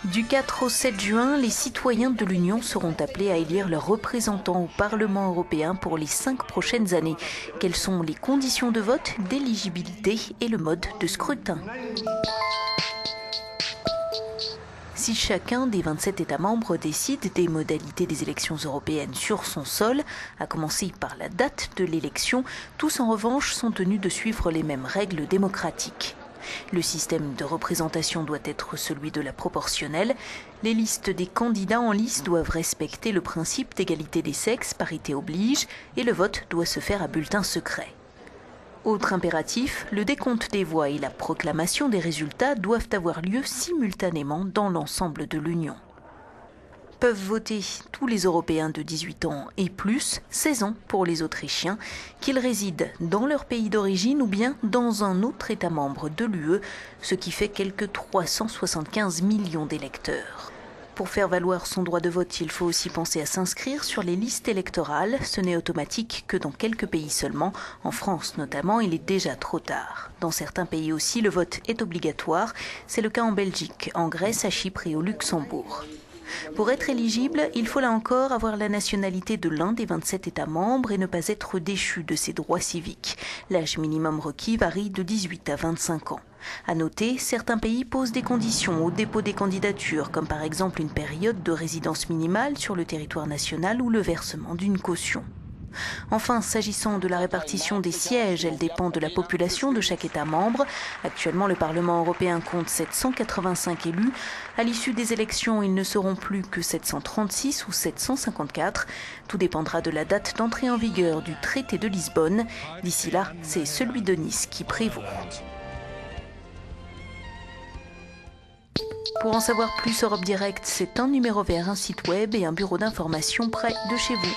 Du 4 au 7 juin, les citoyens de l'Union seront appelés à élire leurs représentants au Parlement européen pour les 5 prochaines années. Quelles sont les conditions de vote, d'éligibilité et le mode de scrutin ? Si chacun des 27 États membres décide des modalités des élections européennes sur son sol, à commencer par la date de l'élection, tous en revanche sont tenus de suivre les mêmes règles démocratiques. Le système de représentation doit être celui de la proportionnelle. Les listes des candidats en lice doivent respecter le principe d'égalité des sexes, parité oblige, et le vote doit se faire à bulletin secret. Autre impératif, le décompte des voix et la proclamation des résultats doivent avoir lieu simultanément dans l'ensemble de l'Union. Peuvent voter tous les Européens de 18 ans et plus, 16 ans pour les Autrichiens, qu'ils résident dans leur pays d'origine ou bien dans un autre État membre de l'UE, ce qui fait quelques 375 millions d'électeurs. Pour faire valoir son droit de vote, il faut aussi penser à s'inscrire sur les listes électorales. Ce n'est automatique que dans quelques pays seulement. En France notamment, il est déjà trop tard. Dans certains pays aussi, le vote est obligatoire. C'est le cas en Belgique, en Grèce, à Chypre et au Luxembourg. Pour être éligible, il faut là encore avoir la nationalité de l'un des 27 États membres et ne pas être déchu de ses droits civiques. L'âge minimum requis varie de 18 à 25 ans. À noter, certains pays posent des conditions au dépôt des candidatures, comme par exemple une période de résidence minimale sur le territoire national ou le versement d'une caution. Enfin, s'agissant de la répartition des sièges, elle dépend de la population de chaque État membre. Actuellement, le Parlement européen compte 785 élus. À l'issue des élections, ils ne seront plus que 736 ou 754. Tout dépendra de la date d'entrée en vigueur du traité de Lisbonne. D'ici là, c'est celui de Nice qui prévaut. Pour en savoir plus, Europe Direct, c'est un numéro vert, un site web et un bureau d'information près de chez vous.